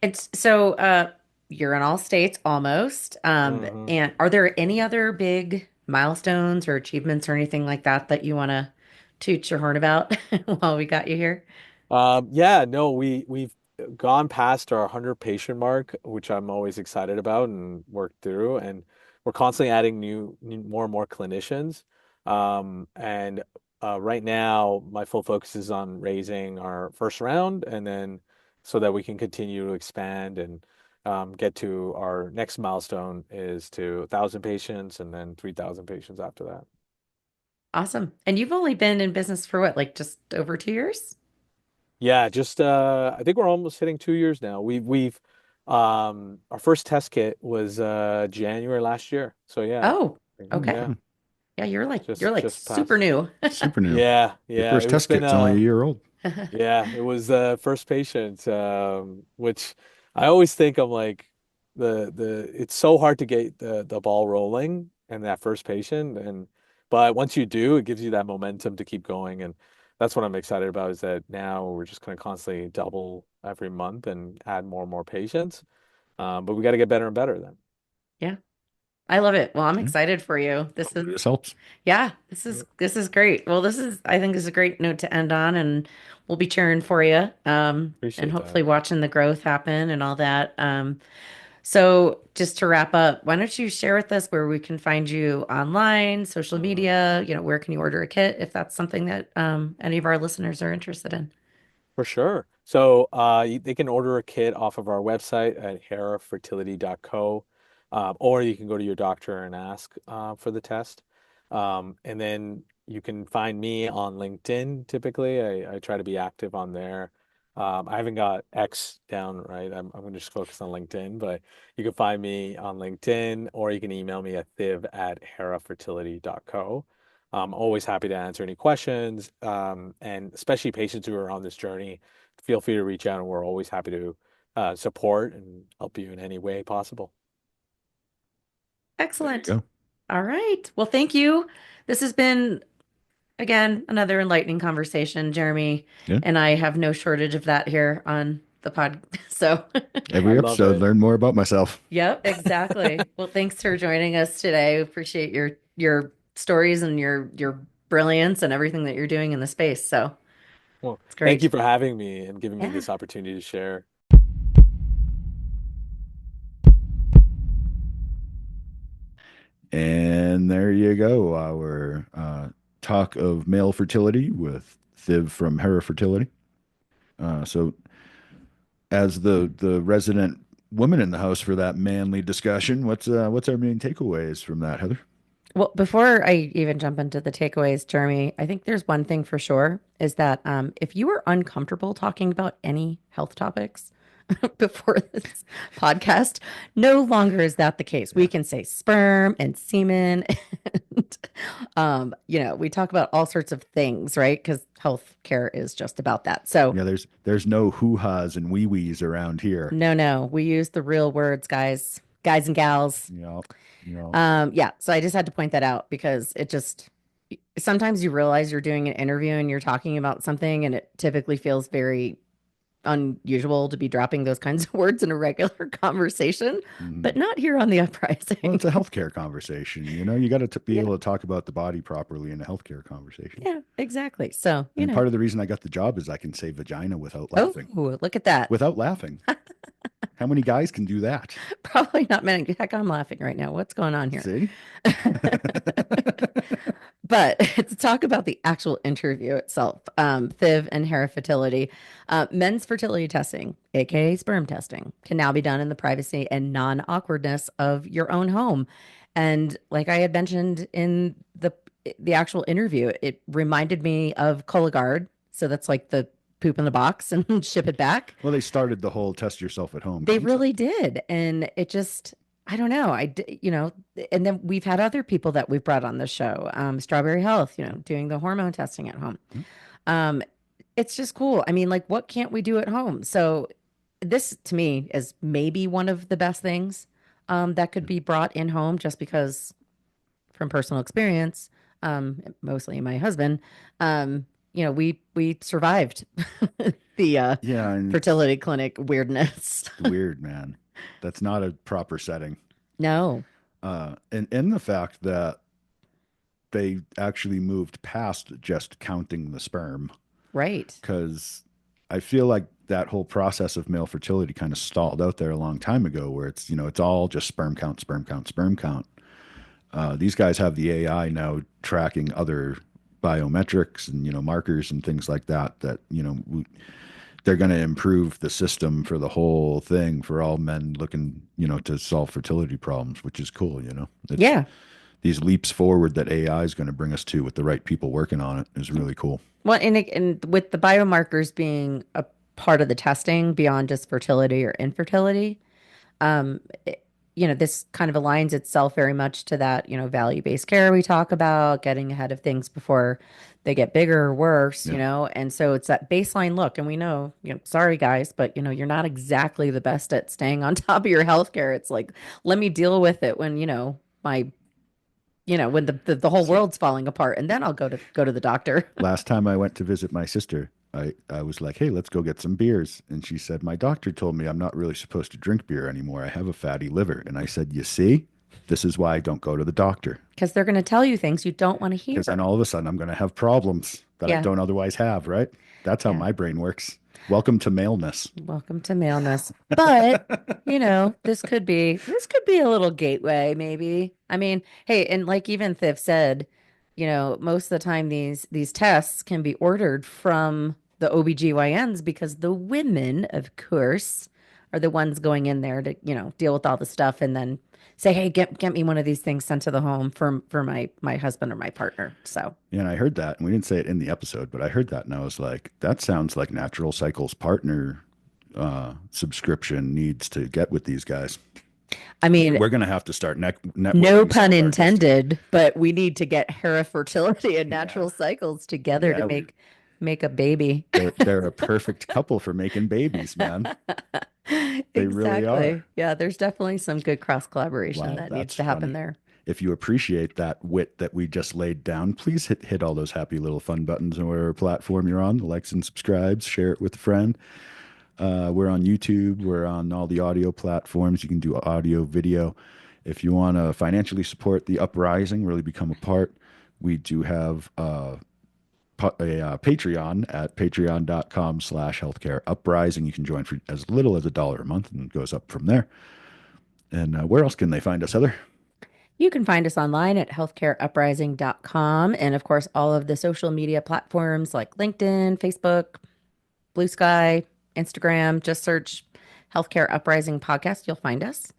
B: it's so you're in all states almost.
C: Hmm.
B: And are there any other big milestones or achievements or anything like that that you want to toot your horn about while we got you here?
C: Yeah, no, we've gone past our 100 patient mark, which I'm always excited about and worked through. And we're constantly adding more and more clinicians. And right now, my full focus is on raising our first round, and then so that we can continue to expand and get to our next milestone is to 1,000 patients and then 3,000 patients after that.
B: Awesome. And you've only been in business for what, like just over 2 years?
C: Yeah, just I think we're almost hitting 2 years now. We've our first test kit was January last year. So yeah.
B: Oh, okay.
C: Yeah,
B: Yeah, you're like
C: just
B: super
C: past.
B: new.
A: Super new.
C: Yeah,
A: Your
C: yeah.
A: first
C: It's
A: test
C: been
A: kit's only a year old.
C: yeah, it was the first patient, which I always think I'm like the it's so hard to get the ball rolling and that first patient, and but once you do, it gives you that momentum to keep going, and that's what I'm excited about is that now we're just going to constantly double every month and add more and more patients. But we got to get better and better then.
B: Yeah, I love it. Well, I'm
A: Yeah.
B: excited for you. This is
A: Hopefully this helps.
B: Yeah, this is
C: Yep.
B: this is great. Well, I think this is a great note to end on, and we'll be cheering for you. And
C: Appreciate that.
B: hopefully watching the growth happen and all that. So just to wrap up, why don't you share with us where we can find you online, social
C: Uh,
B: media, where can you order a kit if that's something that any of our listeners are interested in.
C: For sure. So they can order a kit off of our website at herafertility.co, or you can go to your doctor and ask for the test. And then you can find me on LinkedIn typically. I try to be active on there. I haven't got X down, right? I'm going to just focus on LinkedIn, but you can find me on LinkedIn or you can email me at thiv@herafertility.co. I'm always happy to answer any questions, and especially patients who are on this journey. Feel free to reach out, and we're always happy to support and help you in any way possible.
A: There you
B: Excellent.
A: go.
B: All right. Well, thank you. This has been, again, another enlightening conversation, Jeremy,
A: Yeah.
B: and I have no shortage of that here on the pod. So,
C: I
A: Every
C: love
A: episode,
C: it.
A: learn more about myself.
B: yep, exactly. Well, thanks for joining us today. Appreciate your stories and your brilliance and everything that you're doing in the space. So,
C: Well,
B: it's
C: thank you
B: great.
C: for having me and giving me
B: Yeah.
C: this opportunity to share.
A: And there you go. Our talk of male fertility with Thiv from Herafertility. So, as the resident woman in the house for that manly discussion, what's our main takeaways from that, Heather?
B: Well, before I even jump into the takeaways, Jeremy, I think there's one thing for sure is that if you are uncomfortable talking about any health topics before this podcast, no longer is that the case. We
A: Yeah.
B: can say sperm and semen, and we talk about all sorts of things, right? Because healthcare is just about that. So,
A: Yeah, there's no hoo-has and wee-wees around here.
B: no, no, we use the real words, guys and gals.
A: Yeah. Yeah.
B: Yeah, so I just had to point that out because it just sometimes you realize you're doing an interview and you're talking about something and it typically feels very unusual to be dropping those kinds of words in a regular conversation, but
A: Mhm.
B: not here on the
A: Well,
B: uprising.
A: it's a healthcare conversation. You got to be
B: Yeah,
A: able to talk about the body properly in a healthcare conversation.
B: yeah, exactly. So,
A: And part of the reason I got the job is I can say vagina without
B: oh,
A: laughing.
B: look at that.
A: Without laughing. How many guys can do that?
B: Probably not many. Heck, I'm laughing right now. What's going on here?
A: See?
B: But to talk about the actual interview itself, FIV and Herafertility, men's fertility testing, aka sperm testing, can now be done in the privacy and non-awkwardness of your own home. And like I had mentioned in the actual interview, it reminded me of Cologuard. So that's like the poop in the box and ship it back.
A: Well, they started the whole test yourself at home
B: They
A: concept.
B: really did. And it just, I don't know. And then we've had other people that we've brought on the show, Strawberry Health, doing the hormone testing at home.
A: Yeah.
B: Um, it's just cool. I mean, like, what can't we do at home? So, this to me is maybe one of the best things that could be brought in home just because from personal experience, mostly my husband, we survived the
A: Yeah, and it's
B: fertility clinic weirdness.
A: weird, man. That's not a proper setting.
B: No,
A: And the fact that they actually moved past just counting the sperm,
B: right.
A: because I feel like that whole process of male fertility kind of stalled out there a long time ago, where it's, it's all just sperm count, sperm count, sperm count. These guys have the AI now tracking other biometrics and, markers and things like that, they're going to improve the system for the whole thing for all men looking, to solve fertility problems, which is cool. It's
B: Yeah.
A: these leaps forward that AI is going to bring us to with the right people working on it is really cool.
B: Well, and with the biomarkers being a part of the testing beyond just fertility or infertility, um, it- this kind of aligns itself very much to that, value-based care we talk about, getting ahead of things before they get bigger or worse,
A: Yeah.
B: and so it's that baseline look. And we know, sorry guys, but you're not exactly the best at staying on top of your healthcare. It's like, let me deal with it when, my, when the whole
A: So
B: world's falling apart, and then I'll go to the doctor.
A: last time I went to visit my sister, I was like, hey, let's go get some beers. And she said, my doctor told me I'm not really supposed to drink beer anymore. I have a fatty liver. And I said, you see, this is why I don't go to the doctor.
B: Because they're going to tell you things you don't want to
A: Because then
B: hear.
A: all of a sudden I'm going to have problems that I
B: Yeah.
A: don't otherwise have, right? That's how
B: Yeah.
A: my brain works. Welcome to maleness.
B: Welcome to maleness. But, this could be a little gateway, maybe. I mean, hey, and like even Thiff said, most of the time these tests can be ordered from the OBGYNs because the women, of course, are the ones going in there to, deal with all the stuff and then say, hey, get me one of these things sent to the home for my husband or my partner. So
A: Yeah, and I heard that, and we didn't say it in the episode, but I heard that, and I was like, that sounds like Natural Cycles partner subscription needs to get with these guys.
B: I mean,
A: We're going to have to start
B: no
A: networking some
B: pun
A: of our customers.
B: intended, but we need to get Herafertility and
A: Yeah,
B: Natural Cycles together to
A: yeah,
B: make a baby.
A: they're a perfect couple for making babies, man. They really
B: Exactly.
A: are.
B: Yeah, there's definitely some good cross collaboration
A: Wow,
B: that needs
A: that's
B: to happen
A: funny.
B: there.
A: If you appreciate that wit that we just laid down, please hit all those happy little fun buttons on whatever platform you're on, the likes and subscribes, share it with a friend. We're on YouTube. We're on all the audio platforms. You can do audio, video. If you want to financially support the Uprising, really become a part, we do have a Patreon at patreon.com/healthcare uprising. You can join for as little as $1 a month and it goes up from there. And where else can they find us, Heather?
B: You can find us online at healthcareuprising.com and of course all of the social media platforms like LinkedIn, Facebook, Blue Sky, Instagram. Just search Healthcare Uprising Podcast. You'll find us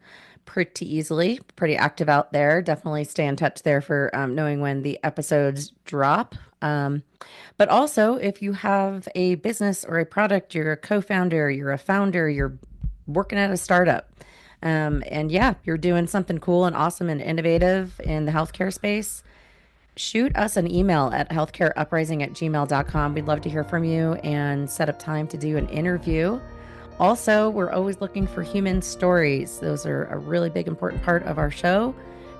B: pretty easily. Pretty active out there. Definitely stay in touch there for knowing when the episodes drop. But also, if you have a business or a product, you're a co-founder, you're a founder, you're working at a startup, and yeah, you're doing something cool and awesome and innovative in the healthcare space, shoot us an email at healthcareuprising@gmail.com. We'd love to hear from you and set up time to do an interview. Also, we're always looking for human stories. Those are a really big, important part of our show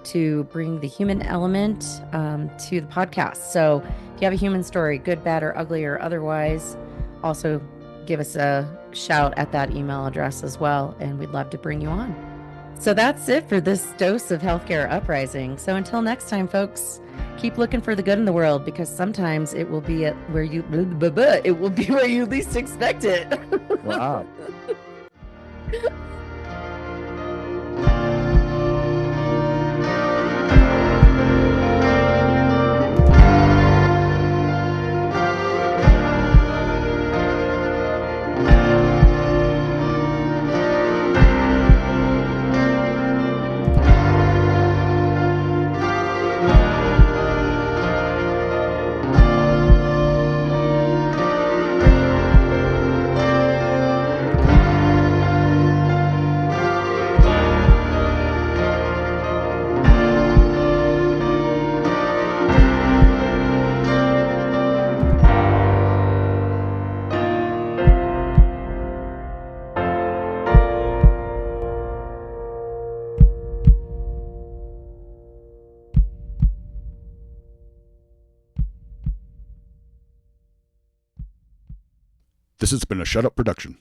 B: to bring the human element to the podcast. So if you have a human story, good, bad, or ugly, or otherwise, also give us a shout at that email address as well, and we'd love to bring you on. So that's it for this dose of Healthcare Uprising. So until next time, folks, keep looking for the good in the world because sometimes it will be at where you it will be where you least expect it.
A: Wow. This has been a Shut Up production.